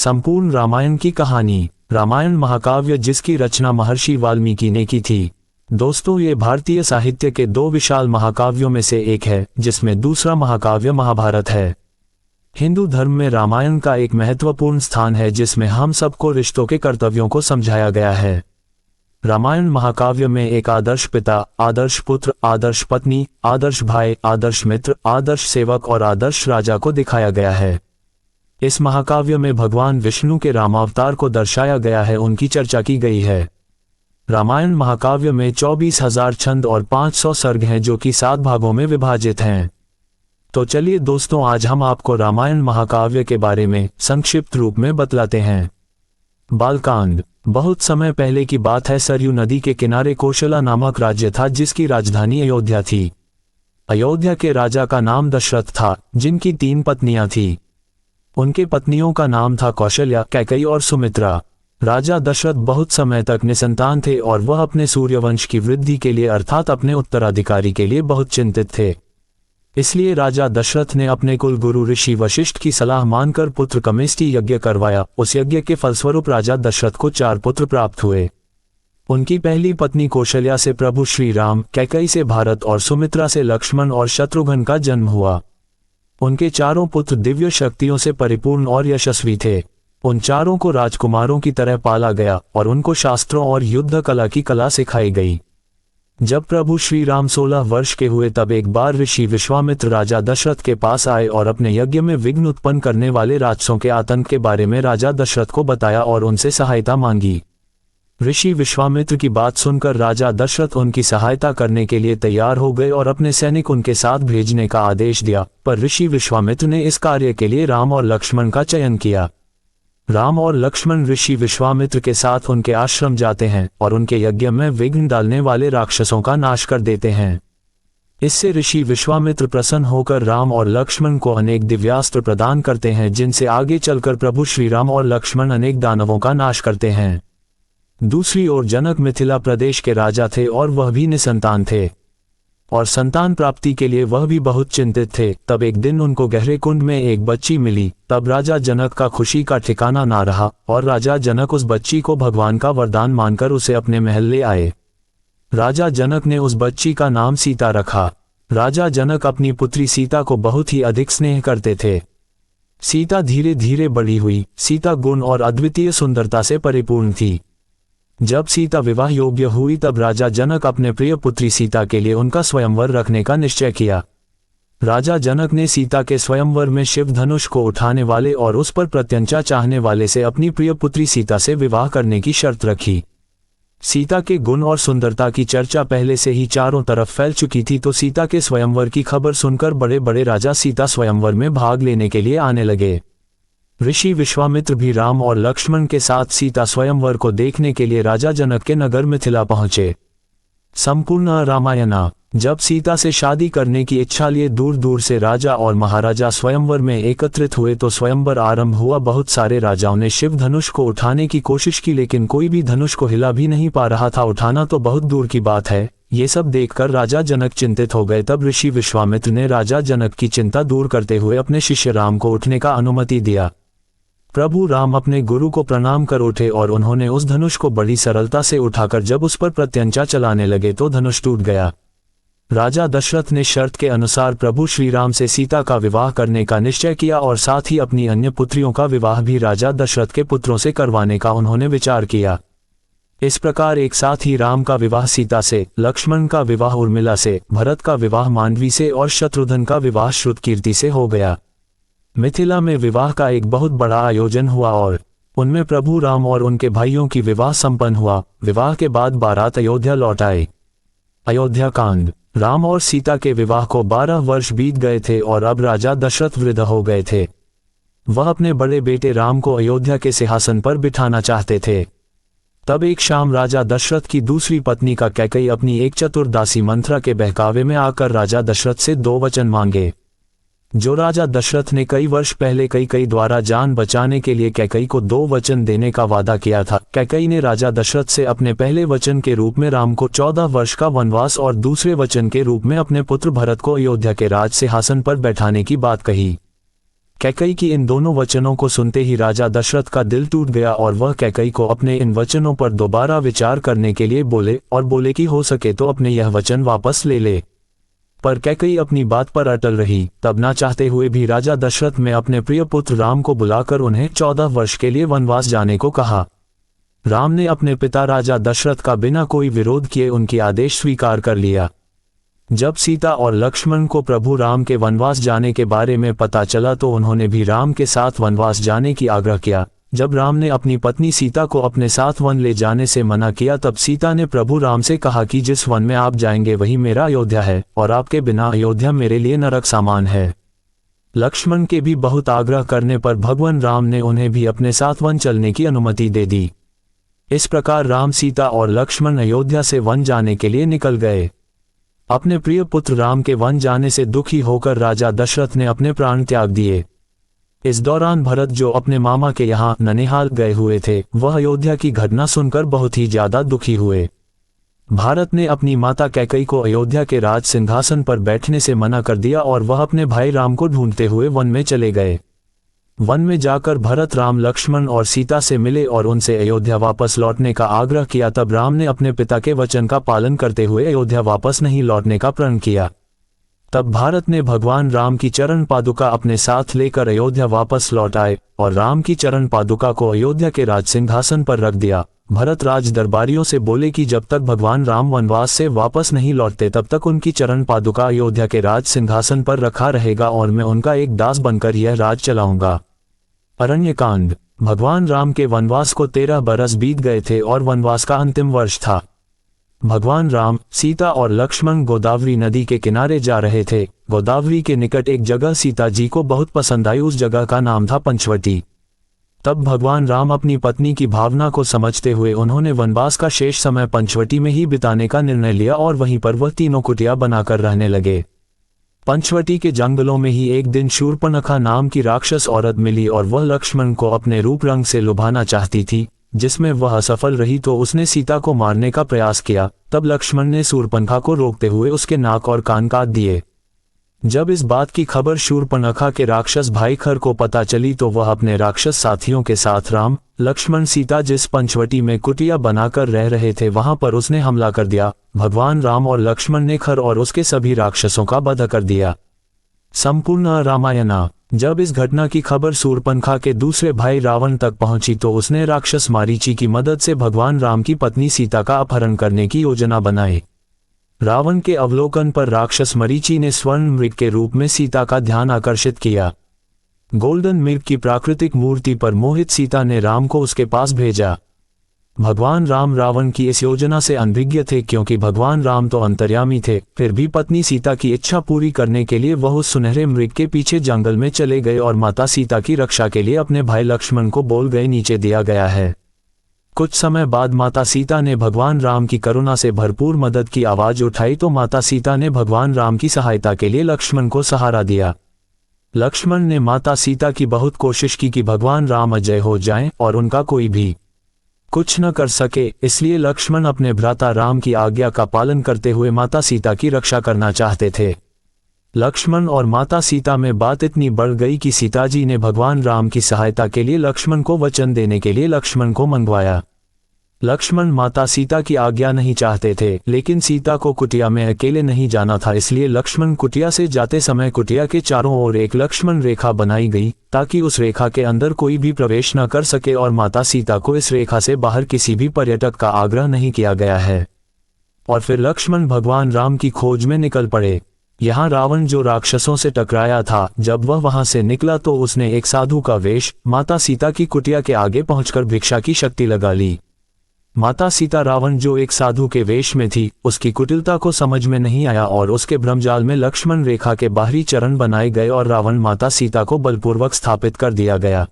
संपूर्ण रामायण की कहानी। रामायण महाकाव्य जिसकी रचना महर्षि वाल्मीकि ने की थी। दोस्तों, ये भारतीय साहित्य के दो विशाल महाकाव्यों में से एक है, जिसमें दूसरा महाकाव्य महाभारत है। हिंदू धर्म में रामायण का एक महत्वपूर्ण स्थान है, जिसमें हम सबको रिश्तों के कर्तव्यों को समझाया गया है। रामायण महाकाव्य में एक आदर्श पिता, आदर्श पुत्र, आदर्श पत्नी, आदर्श भाई, आदर्श मित्र, आदर्श सेवक और आदर्श राजा को दिखाया गया है। इस महाकाव्य में भगवान विष्णु के रामावतार को दर्शाया गया है, उनकी चर्चा की गई है। रामायण महाकाव्य में 24,000 छंद और 500 सर्ग हैं, जो कि 7 भागों में विभाजित हैं। तो चलिए दोस्तों, आज हम आपको रामायण महाकाव्य के बारे में संक्षिप्त रूप में बतलाते हैं। बालकांड। बहुत समय पहले की बात है। सरयू नदी के किनारे कौशला नामक राज्य था, जिसकी राजधानी अयोध्या थी। अयोध्या के राजा का नाम दशरथ था, जिनकी 3 पत्नियां थीं। उनके पत्नियों का नाम था कौशल्या, कैकेयी और सुमित्रा। राजा दशरथ बहुत समय तक निसंतान थे और वह अपने सूर्यवंश की वृद्धि के लिए अर्थात अपने उत्तराधिकारी के लिए बहुत चिंतित थे। इसलिए राजा दशरथ ने अपने कुल गुरु ऋषि वशिष्ठ की सलाह मानकर पुत्र कमेष्टि यज्ञ करवाया। उस यज्ञ के फलस्वरूप राजा दशरथ को 4 पुत्र प्राप्त हुए। उनकी पहली पत्नी कौशल्या से प्रभु श्री राम, कैकेयी से भारत और सुमित्रा से लक्ष्मण और शत्रुघ्न का जन्म हुआ। उनके चारों पुत्र दिव्य शक्तियों से परिपूर्ण और यशस्वी थे। उन चारों को राजकुमारों की तरह पाला गया और उनको शास्त्रों और युद्ध कला की कला सिखाई गई। जब प्रभु श्री राम 16 वर्ष के हुए, तब एक बार ऋषि विश्वामित्र राजा दशरथ के पास आए और अपने यज्ञ में विघ्न उत्पन्न करने वाले राक्षसों के आतंक के बारे में राजा दशरथ को बताया और उनसे सहायता मांगी। ऋषि विश्वामित्र की बात सुनकर राजा दशरथ उनकी सहायता करने के लिए तैयार हो गए और अपने सैनिक उनके साथ भेजने का आदेश दिया। पर ऋषि विश्वामित्र ने इस कार्य के लिए राम और लक्ष्मण का चयन किया। राम और लक्ष्मण ऋषि विश्वामित्र के साथ उनके आश्रम जाते हैं और उनके यज्ञ में विघ्न डालने वाले राक्षसों का नाश कर देते हैं। इससे ऋषि विश्वामित्र प्रसन्न होकर राम और लक्ष्मण को अनेक दिव्यास्त्र प्रदान करते हैं, जिनसे आगे चलकर प्रभु श्री राम और लक्ष्मण अनेक दानवों का नाश करते हैं। दूसरी ओर जनक मिथिला प्रदेश के राजा थे और वह भी निसंतान थे और संतान प्राप्ति के लिए वह भी बहुत चिंतित थे। तब एक दिन उनको गहरे कुंड में एक बच्ची मिली। तब राजा जनक का खुशी का ठिकाना ना रहा और राजा जनक उस बच्ची को भगवान का वरदान मानकर उसे अपने महल ले आए। राजा जनक ने उस बच्ची का नाम सीता रखा। राजा जनक अपनी पुत्री सीता को बहुत ही अधिक स्नेह करते थे। सीता धीरे धीरे बड़ी हुई। सीता गुण और अद्वितीय सुंदरता से परिपूर्ण थी। जब सीता विवाह योग्य हुई, तब राजा जनक अपने प्रिय पुत्री सीता के लिए उनका स्वयंवर रखने का निश्चय किया। राजा जनक ने सीता के स्वयंवर में शिव धनुष को उठाने वाले और उस पर प्रत्यंचा चाहने वाले से अपनी प्रिय पुत्री सीता से विवाह करने की शर्त रखी। सीता के गुण और सुंदरता की चर्चा पहले से ही चारों तरफ फैल चुकी थी, तो सीता के स्वयंवर की खबर सुनकर बड़े बड़े राजा सीता स्वयंवर में भाग लेने के लिए आने लगे। ऋषि विश्वामित्र भी राम और लक्ष्मण के साथ सीता स्वयंवर को देखने के लिए राजा जनक के नगर मिथिला पहुंचे। संपूर्ण रामायण। जब सीता से शादी करने की इच्छा लिए दूर दूर से राजा और महाराजा स्वयंवर में एकत्रित हुए, तो स्वयंवर आरंभ हुआ। बहुत सारे राजाओं ने शिव धनुष को उठाने की कोशिश की, लेकिन कोई भी धनुष को हिला भी नहीं पा रहा था। उठाना तो बहुत दूर की बात है। ये सब देखकर राजा जनक चिंतित हो गए। तब ऋषि विश्वामित्र ने राजा जनक की चिंता दूर करते हुए अपने शिष्य राम को उठने का अनुमति दिया। प्रभु राम अपने गुरु को प्रणाम कर उठे और उन्होंने उस धनुष को बड़ी सरलता से उठाकर जब उस पर प्रत्यंचा चलाने लगे, तो धनुष टूट गया। राजा दशरथ ने शर्त के अनुसार प्रभु श्री राम से सीता का विवाह करने का निश्चय किया और साथ ही अपनी अन्य पुत्रियों का विवाह भी राजा दशरथ के पुत्रों से करवाने का उन्होंने विचार किया। इस प्रकार एक साथ ही राम का विवाह सीता से, लक्ष्मण का विवाह उर्मिला से, भरत का विवाह मांडवी से और शत्रुघ्न का विवाह श्रुतकीर्ति से हो गया। मिथिला में विवाह का एक बहुत बड़ा आयोजन हुआ और उनमें प्रभु राम और उनके भाइयों की विवाह संपन्न हुआ। विवाह के बाद बारात अयोध्या लौट आए। अयोध्या कांड। राम और सीता के विवाह को 12 वर्ष बीत गए थे और अब राजा दशरथ वृद्ध हो गए थे। वह अपने बड़े बेटे राम को अयोध्या के सिंहासन पर बिठाना चाहते थे। तब एक शाम राजा दशरथ की दूसरी पत्नी का कैकेयी अपनी एक चतुर दासी मंथरा के बहकावे में आकर राजा दशरथ से 2 वचन मांगे, जो राजा दशरथ ने कई वर्ष पहले कैकेयी द्वारा जान बचाने के लिए कैकेयी को 2 वचन देने का वादा किया था। कैकेयी ने राजा दशरथ से अपने पहले वचन के रूप में राम को 14 वर्ष का वनवास और दूसरे वचन के रूप में अपने पुत्र भरत को अयोध्या के राज सिंहासन पर बैठाने की बात कही। कैकई की इन दोनों वचनों को सुनते ही राजा दशरथ का दिल टूट गया और वह कैकई को अपने इन वचनों पर दोबारा विचार करने के लिए बोले कि हो सके तो अपने यह वचन वापस ले ले। पर कैकई अपनी बात पर अटल रही। तब ना चाहते हुए भी राजा दशरथ ने अपने प्रिय पुत्र राम को बुलाकर उन्हें 14 वर्ष के लिए वनवास जाने को कहा। राम ने अपने पिता राजा दशरथ का बिना कोई विरोध किए उनकी आदेश स्वीकार कर लिया। जब सीता और लक्ष्मण को प्रभु राम के वनवास जाने के बारे में पता चला तो उन्होंने भी राम के साथ वनवास जाने की आग्रह किया। जब राम ने अपनी पत्नी सीता को अपने साथ वन ले जाने से मना किया तब सीता ने प्रभु राम से कहा कि जिस वन में आप जाएंगे वही मेरा अयोध्या है और आपके बिना अयोध्या मेरे लिए नरक समान है। लक्ष्मण के भी बहुत आग्रह करने पर भगवान राम ने उन्हें भी अपने साथ वन चलने की अनुमति दे दी। इस प्रकार राम, सीता और लक्ष्मण अयोध्या से वन जाने के लिए निकल गए। अपने प्रिय पुत्र राम के वन जाने से दुखी होकर राजा दशरथ ने अपने प्राण त्याग दिए। इस दौरान भरत, जो अपने मामा के यहाँ ननिहाल गए हुए थे, वह अयोध्या की घटना सुनकर बहुत ही ज्यादा दुखी हुए। भारत ने अपनी माता कैकई को अयोध्या के राज सिंहासन पर बैठने से मना कर दिया और वह अपने भाई राम को ढूंढते हुए वन में चले गए। वन में जाकर भरत राम, लक्ष्मण और सीता से मिले और उनसे अयोध्या वापस लौटने का आग्रह किया। तब राम ने अपने पिता के वचन का पालन करते हुए अयोध्या वापस नहीं लौटने का प्रण किया। तब भारत ने भगवान राम की चरण पादुका अपने साथ लेकर अयोध्या वापस लौट आए और राम की चरण पादुका को अयोध्या के राज सिंहासन पर रख दिया। भरत राज दरबारियों से बोले कि जब तक भगवान राम वनवास से वापस नहीं लौटते तब तक उनकी चरण पादुका अयोध्या के राज सिंहासन पर रखा रहेगा और मैं उनका एक दास बनकर यह राज चलाऊंगा। अरण्यकांड। भगवान राम के वनवास को 13 बरस बीत गए थे और वनवास का अंतिम वर्ष था। भगवान राम, सीता और लक्ष्मण गोदावरी नदी के किनारे जा रहे थे। गोदावरी के निकट एक जगह सीता जी को बहुत पसंद आई। उस जगह का नाम था पंचवटी। तब भगवान राम अपनी पत्नी की भावना को समझते हुए उन्होंने वनवास का शेष समय पंचवटी में ही बिताने का निर्णय लिया और वहीं पर वह तीनों कुटिया बनाकर रहने लगे। पंचवटी के जंगलों में ही एक दिन शूर्पणखा नाम की राक्षस औरत मिली और वह लक्ष्मण को अपने रूप रंग से लुभाना चाहती थी, जिसमें वह असफल रही तो उसने सीता को मारने का प्रयास किया। तब लक्ष्मण ने शूर्पणखा को रोकते हुए उसके नाक और कान काट दिए। जब इस बात की खबर शूर्पणखा के राक्षस भाई खर को पता चली तो वह अपने राक्षस साथियों के साथ राम, लक्ष्मण, सीता जिस पंचवटी में कुटिया बनाकर रह रहे थे वहां पर उसने हमला कर दिया। भगवान राम और लक्ष्मण ने खर और उसके सभी राक्षसों का वध कर दिया। संपूर्ण रामायण। जब इस घटना की खबर शूर्पणखा के दूसरे भाई रावण तक पहुंची तो उसने राक्षस मारीची की मदद से भगवान राम की पत्नी सीता का अपहरण करने की योजना बनाई। रावण के अवलोकन पर राक्षस मरीचि ने स्वर्ण मृग के रूप में सीता का ध्यान आकर्षित किया। गोल्डन मृग की प्राकृतिक मूर्ति पर मोहित सीता ने राम को उसके पास भेजा। भगवान राम रावण की इस योजना से अनभिज्ञ थे क्योंकि भगवान राम तो अंतर्यामी थे। फिर भी पत्नी सीता की इच्छा पूरी करने के लिए वह उस सुनहरे मृग के पीछे जंगल में चले गए और माता सीता की रक्षा के लिए अपने भाई लक्ष्मण को बोल गए, नीचे दिया गया है। कुछ समय बाद माता सीता ने भगवान राम की करुणा से भरपूर मदद की आवाज उठाई तो माता सीता ने भगवान राम की सहायता के लिए लक्ष्मण को सहारा दिया। लक्ष्मण ने माता सीता की बहुत कोशिश की कि भगवान राम अजय हो जाएं और उनका कोई भी कुछ न कर सके, इसलिए लक्ष्मण अपने भ्राता राम की आज्ञा का पालन करते हुए माता सीता की रक्षा करना चाहते थे। लक्ष्मण और माता सीता में बात इतनी बढ़ गई कि सीता जी ने भगवान राम की सहायता के लिए लक्ष्मण को वचन देने के लिए लक्ष्मण को मंगवाया। लक्ष्मण माता सीता की आज्ञा नहीं चाहते थे, लेकिन सीता को कुटिया में अकेले नहीं जाना था, इसलिए लक्ष्मण कुटिया से जाते समय कुटिया के चारों ओर एक लक्ष्मण रेखा बनाई गई ताकि उस रेखा के अंदर कोई भी प्रवेश न कर सके और माता सीता को इस रेखा से बाहर किसी भी पर्यटक का आग्रह नहीं किया गया है। और फिर लक्ष्मण भगवान राम की खोज में निकल पड़े। यहाँ रावण जो राक्षसों से टकराया था, जब वह वहां से निकला तो उसने एक साधु का वेश माता सीता की कुटिया के आगे पहुंचकर भिक्षा की शक्ति लगा ली। माता सीता रावण जो एक साधु के वेश में थी, उसकी कुटिलता को समझ में नहीं आया और उसके भ्रमजाल में लक्ष्मण रेखा के बाहरी चरण बनाए गए और रावण माता सीता को बलपूर्वक स्थापित कर दिया गया।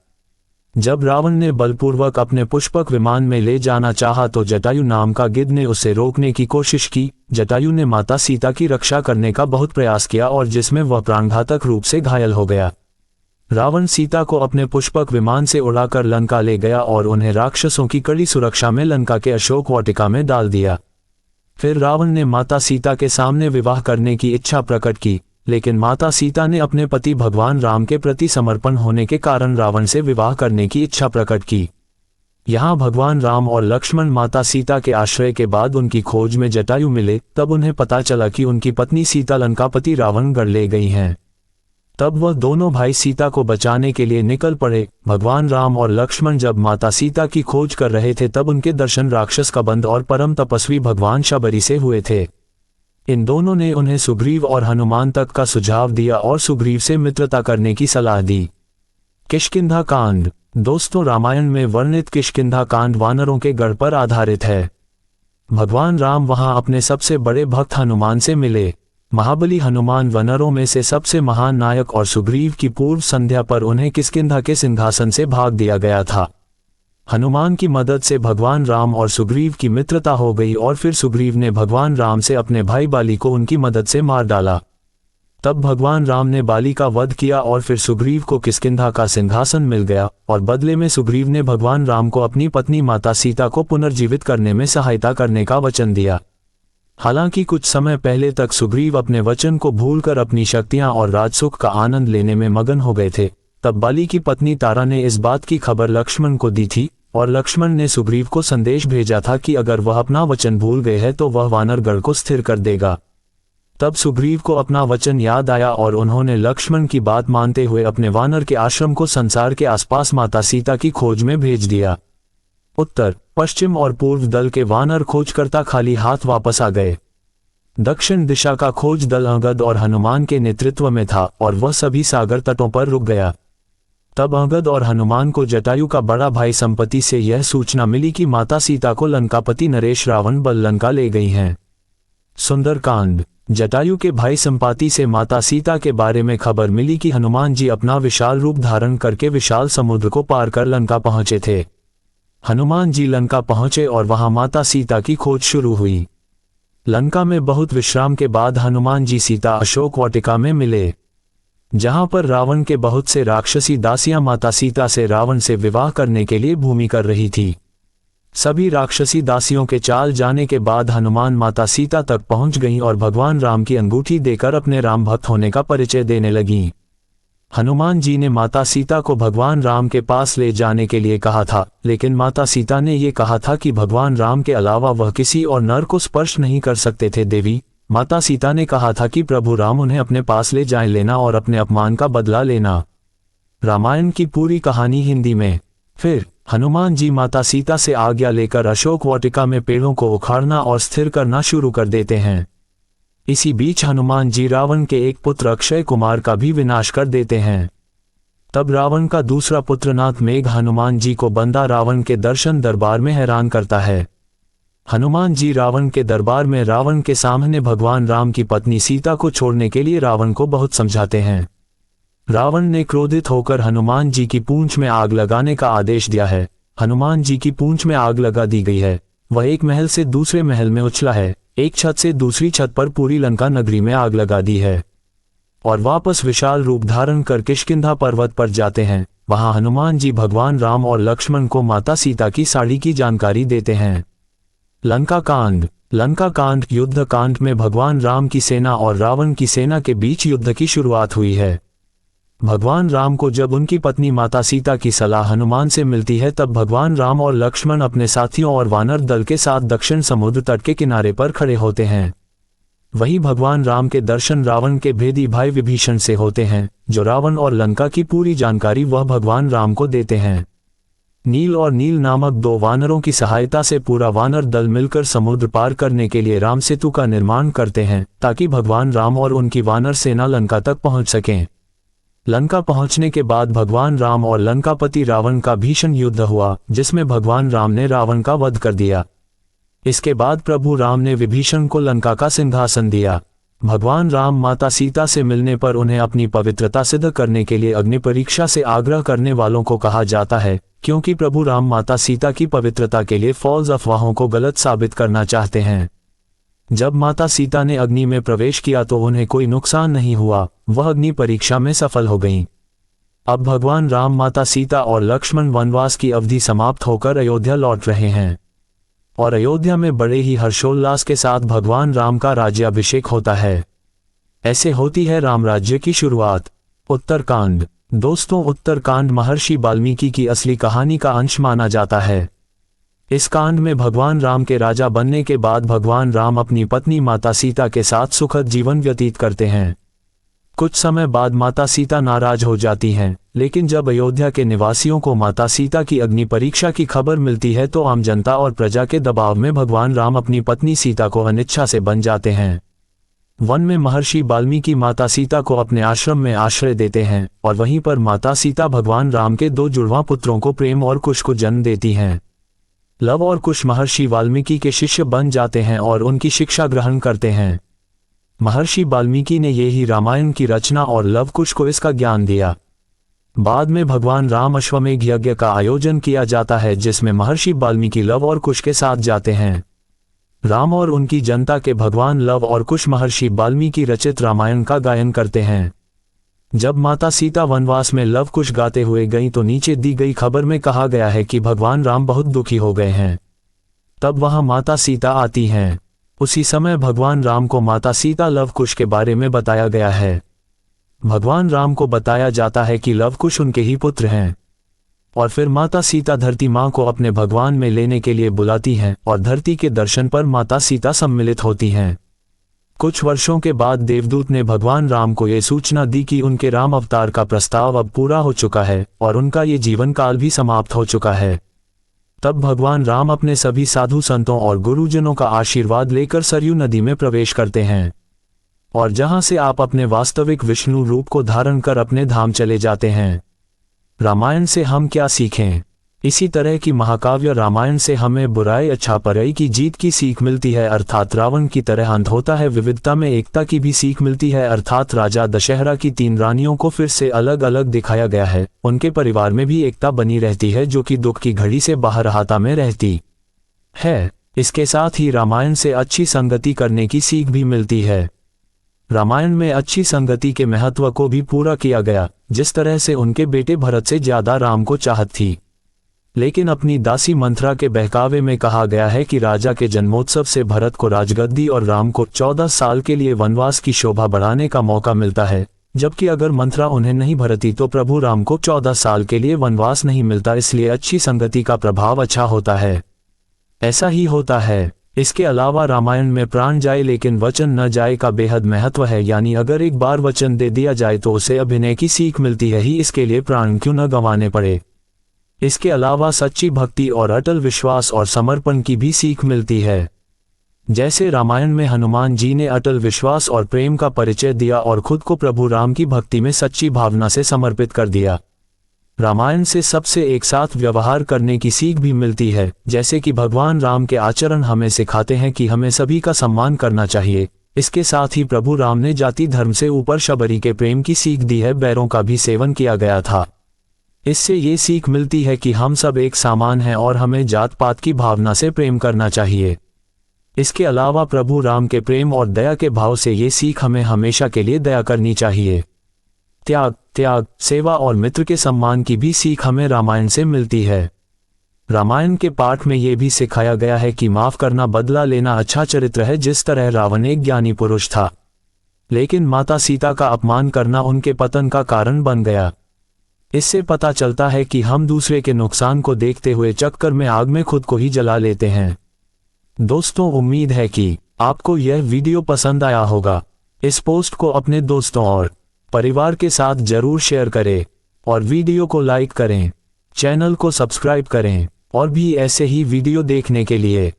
जब रावण ने बलपूर्वक अपने पुष्पक विमान में ले जाना चाहा तो जटायु नाम का गिद्ध ने उसे रोकने की कोशिश की। जटायु ने माता सीता की रक्षा करने का बहुत प्रयास किया और जिसमें वह प्राणघातक रूप से घायल हो गया। रावण सीता को अपने पुष्पक विमान से उड़ाकर लंका ले गया और उन्हें राक्षसों की कड़ी सुरक्षा में लंका के अशोक वाटिका में डाल दिया। फिर रावण ने माता सीता के सामने विवाह करने की इच्छा प्रकट की, लेकिन माता सीता ने अपने पति भगवान राम के प्रति समर्पण होने के कारण रावण से विवाह करने की इच्छा प्रकट की। यहाँ भगवान राम और लक्ष्मण माता सीता के आश्रय के बाद उनकी खोज में जटायु मिले। तब उन्हें पता चला कि उनकी पत्नी सीता लंकापति रावण गढ़ ले गई हैं। तब वह दोनों भाई सीता को बचाने के लिए निकल पड़े। भगवान राम और लक्ष्मण जब माता सीता की खोज कर रहे थे तब उनके दर्शन राक्षस कबंध और परम तपस्वी भगवान शबरी से हुए थे। इन दोनों ने उन्हें सुग्रीव और हनुमान तक का सुझाव दिया और सुग्रीव से मित्रता करने की सलाह दी। किष्किंधा कांड। दोस्तों, रामायण में वर्णित किष्किंधा कांड वानरों के गढ़ पर आधारित है। भगवान राम वहां अपने सबसे बड़े भक्त हनुमान से मिले। महाबली हनुमान वानरों में से सबसे महान नायक और सुग्रीव की पूर्व संध्या पर उन्हें किष्किंधा के सिंहासन से भाग दिया गया था। हनुमान की मदद से भगवान राम और सुग्रीव की मित्रता हो गई और फिर सुग्रीव ने भगवान राम से अपने भाई बाली को उनकी मदद से मार डाला। तब भगवान राम ने बाली का वध किया और फिर सुग्रीव को किष्किंधा का सिंहासन मिल गया और बदले में सुग्रीव ने भगवान राम को अपनी पत्नी माता सीता को पुनर्जीवित करने में सहायता करने का वचन दिया। हालांकि कुछ समय पहले तक सुग्रीव अपने वचन को भूलकर अपनी शक्तियां और राजसुख का आनंद लेने में मगन हो गए थे। तब बाली की पत्नी तारा ने इस बात की खबर लक्ष्मण को दी थी और लक्ष्मण ने सुग्रीव को संदेश भेजा था कि अगर वह अपना वचन भूल गए हैं तो वह वानरगढ़ को स्थिर कर देगा। तब सुग्रीव को अपना वचन याद आया और उन्होंने लक्ष्मण की बात मानते हुए अपने वानर के आश्रम को संसार के आसपास माता सीता की खोज में भेज दिया। उत्तर, पश्चिम और पूर्व दल के वानर खोजकर्ता खाली हाथ वापस आ गए। दक्षिण दिशा का खोज दल अंगद और हनुमान के नेतृत्व में था और वह सभी सागर तटों पर रुक गया। तब अंगद और हनुमान को जटायु का बड़ा भाई संपत्ति से यह सूचना मिली कि माता सीता को लंकापति नरेश रावण बल लंका ले गई हैं। सुंदरकांड। जटायु के भाई संपाति से माता सीता के बारे में खबर मिली कि हनुमान जी अपना विशाल रूप धारण करके विशाल समुद्र को पार कर लंका पहुंचे थे। हनुमान जी लंका पहुंचे और वहां माता सीता की खोज शुरू हुई। लंका में बहुत विश्राम के बाद हनुमान जी सीता अशोक वाटिका में मिले, जहां पर रावण के बहुत से राक्षसी दासियां माता सीता से रावण से विवाह करने के लिए भूमि कर रही थी। सभी राक्षसी दासियों के चाल जाने के बाद हनुमान माता सीता तक पहुंच गईं और भगवान राम की अंगूठी देकर अपने राम भक्त होने का परिचय देने लगीं। हनुमान जी ने माता सीता को भगवान राम के पास ले जाने के लिए कहा था, लेकिन माता सीता ने ये कहा था कि भगवान राम के अलावा वह किसी और नर को स्पर्श नहीं कर सकते थे। देवी माता सीता ने कहा था कि प्रभु राम उन्हें अपने पास ले जाए लेना और अपने अपमान का बदला लेना। रामायण की पूरी कहानी हिंदी में। फिर हनुमान जी माता सीता से आज्ञा लेकर अशोक वाटिका में पेड़ों को उखाड़ना और स्थिर करना शुरू कर देते हैं। इसी बीच हनुमान जी रावण के एक पुत्र अक्षय कुमार का भी विनाश कर देते हैं। तब रावण का दूसरा पुत्र नाथ मेघ हनुमान जी को बंदा रावण के दर्शन दरबार में हैरान करता है। हनुमान जी रावण के दरबार में रावण के सामने भगवान राम की पत्नी सीता को छोड़ने के लिए रावण को बहुत समझाते हैं। रावण ने क्रोधित होकर हनुमान जी की पूंछ में आग लगाने का आदेश दिया है। हनुमान जी की पूंछ में आग लगा दी गई है। वह एक महल से दूसरे महल में उछला है, एक छत से दूसरी छत पर पूरी लंका नगरी में आग लगा दी है और वापस विशाल रूप धारण कर किष्किंधा पर्वत पर जाते हैं। वहां हनुमान जी भगवान राम और लक्ष्मण को माता सीता की साड़ी की जानकारी देते हैं। लंका कांड। लंका कांड युद्ध कांड में भगवान राम की सेना और रावण की सेना के बीच युद्ध की शुरुआत हुई है। भगवान राम को जब उनकी पत्नी माता सीता की सलाह हनुमान से मिलती है तब भगवान राम और लक्ष्मण अपने साथियों और वानर दल के साथ दक्षिण समुद्र तट के किनारे पर खड़े होते हैं। वहीं भगवान राम के दर्शन रावण के भेदी भाई विभीषण से होते हैं, जो रावण और लंका की पूरी जानकारी वह भगवान राम को देते हैं। नील और नील नामक दो वानरों की सहायता से पूरा वानर दल मिलकर समुद्र पार करने के लिए राम सेतु का निर्माण करते हैं ताकि भगवान राम और उनकी वानर सेना लंका तक पहुंच सकें। लंका पहुंचने के बाद भगवान राम और लंकापति रावण का भीषण युद्ध हुआ, जिसमें भगवान राम ने रावण का वध कर दिया। इसके बाद प्रभु राम ने विभीषण को लंका का सिंहासन दिया। भगवान राम माता सीता से मिलने पर उन्हें अपनी पवित्रता सिद्ध करने के लिए अग्नि परीक्षा से आग्रह करने वालों को कहा जाता है, क्योंकि प्रभु राम माता सीता की पवित्रता के लिए फौज अफवाहों को गलत साबित करना चाहते हैं। जब माता सीता ने अग्नि में प्रवेश किया तो उन्हें कोई नुकसान नहीं हुआ, वह अग्नि परीक्षा में सफल हो गईं। अब भगवान राम माता सीता और लक्ष्मण वनवास की अवधि समाप्त होकर अयोध्या लौट रहे हैं और अयोध्या में बड़े ही हर्षोल्लास के साथ भगवान राम का राज्याभिषेक होता है। ऐसे होती है राम राज्य की शुरुआत। उत्तरकांड। दोस्तों, उत्तरकांड महर्षि वाल्मीकि की असली कहानी का अंश माना जाता है। इस कांड में भगवान राम के राजा बनने के बाद भगवान राम अपनी पत्नी माता सीता के साथ सुखद जीवन व्यतीत करते हैं। कुछ समय बाद माता सीता नाराज हो जाती हैं, लेकिन जब अयोध्या के निवासियों को माता सीता की अग्नि परीक्षा की खबर मिलती है तो आम जनता और प्रजा के दबाव में भगवान राम अपनी पत्नी सीता को अनिच्छा से बन जाते हैं। वन में महर्षि वाल्मीकि माता सीता को अपने आश्रम में आश्रय देते हैं और वहीं पर माता सीता भगवान राम के 2 जुड़वां पुत्रों को प्रेम और कुश को जन्म देती हैं। लव और कुश महर्षि वाल्मीकि के शिष्य बन जाते हैं और उनकी शिक्षा ग्रहण करते हैं। महर्षि वाल्मीकि ने यही रामायण की रचना और लव कुश को इसका ज्ञान दिया। बाद में भगवान राम अश्वमेध यज्ञ का आयोजन किया जाता है जिसमें महर्षि वाल्मीकि लव और कुश के साथ जाते हैं। राम और उनकी जनता के भगवान लव और कुश महर्षि वाल्मीकि रचित रामायण का गायन करते हैं। जब माता सीता वनवास में लव कुश गाते हुए गईं तो नीचे दी गई खबर में कहा गया है कि भगवान राम बहुत दुखी हो गए हैं। तब वहां माता सीता आती हैं। उसी समय भगवान राम को माता सीता लव कुश के बारे में बताया गया है। भगवान राम को बताया जाता है कि लव कुश उनके ही पुत्र हैं। और फिर माता सीता धरती माँ को अपने भगवान में लेने के लिए बुलाती हैं और धरती के दर्शन पर माता सीता सम्मिलित होती हैं। कुछ वर्षों के बाद देवदूत ने भगवान राम को ये सूचना दी कि उनके राम अवतार का प्रस्ताव अब पूरा हो चुका है और उनका ये जीवन काल भी समाप्त हो चुका है। तब भगवान राम अपने सभी साधु संतों और गुरुजनों का आशीर्वाद लेकर सरयू नदी में प्रवेश करते हैं और जहां से आप अपने वास्तविक विष्णु रूप को धारण कर अपने धाम चले जाते हैं। रामायण से हम क्या सीखें? इसी तरह की महाकाव्य रामायण से हमें बुराई अच्छाई की जीत की सीख मिलती है, अर्थात रावण की तरह अंत होता है। विविधता में एकता की भी सीख मिलती है, अर्थात राजा दशहरा की 3 रानियों को फिर से अलग अलग दिखाया गया है। उनके परिवार में भी एकता बनी रहती है जो कि दुख की घड़ी से बाहर हाथा में रहती है। इसके साथ ही रामायण से अच्छी संगति करने की सीख भी मिलती है। रामायण में अच्छी संगति के महत्व को भी पूरा किया गया, जिस तरह से उनके बेटे भरत से ज्यादा राम को चाहत थी। लेकिन अपनी दासी मंथरा के बहकावे में कहा गया है कि राजा के जन्मोत्सव से भरत को राजगद्दी और राम को 14 साल के लिए वनवास की शोभा बढ़ाने का मौका मिलता है, जबकि अगर मंथरा उन्हें नहीं भरती तो प्रभु राम को 14 साल के लिए वनवास नहीं मिलता। इसलिए अच्छी संगति का प्रभाव अच्छा होता है। ऐसा ही होता है। इसके अलावा रामायण में प्राण जाए लेकिन वचन न जाए का बेहद महत्व है, यानी अगर एक बार वचन दे दिया जाए तो उसे अभिनय की सीख मिलती है ही, इसके लिए प्राण क्यों न गंवाने पड़े। इसके अलावा सच्ची भक्ति और अटल विश्वास और समर्पण की भी सीख मिलती है। जैसे रामायण में हनुमान जी ने अटल विश्वास और प्रेम का परिचय दिया और खुद को प्रभु राम की भक्ति में सच्ची भावना से समर्पित कर दिया। रामायण से सबसे एक साथ व्यवहार करने की सीख भी मिलती है, जैसे कि भगवान राम के आचरण हमें सिखाते हैं कि हमें सभी का सम्मान करना चाहिए। इसके साथ ही प्रभु राम ने जाति धर्म से ऊपर शबरी के प्रेम की सीख दी है। बैरों का भी सेवन किया गया था। इससे ये सीख मिलती है कि हम सब एक समान हैं और हमें जात पात की भावना से प्रेम करना चाहिए। इसके अलावा प्रभु राम के प्रेम और दया के भाव से ये सीख हमें हमेशा के लिए दया करनी चाहिए। त्याग, सेवा और मित्र के सम्मान की भी सीख हमें रामायण से मिलती है। रामायण के पाठ में ये भी सिखाया गया है कि माफ करना, बदला लेना अच्छा चरित्र है। जिस तरह रावण एक ज्ञानी पुरुष था, लेकिन माता सीता का अपमान करना उनके पतन का कारण बन गया। इससे पता चलता है कि हम दूसरे के नुकसान को देखते हुए चक्कर में आग में खुद को ही जला लेते हैं। दोस्तों, उम्मीद है कि आपको यह वीडियो पसंद आया होगा। इस पोस्ट को अपने दोस्तों और परिवार के साथ जरूर शेयर करें और वीडियो को लाइक करें, चैनल को सब्सक्राइब करें और भी ऐसे ही वीडियो देखने के लिए।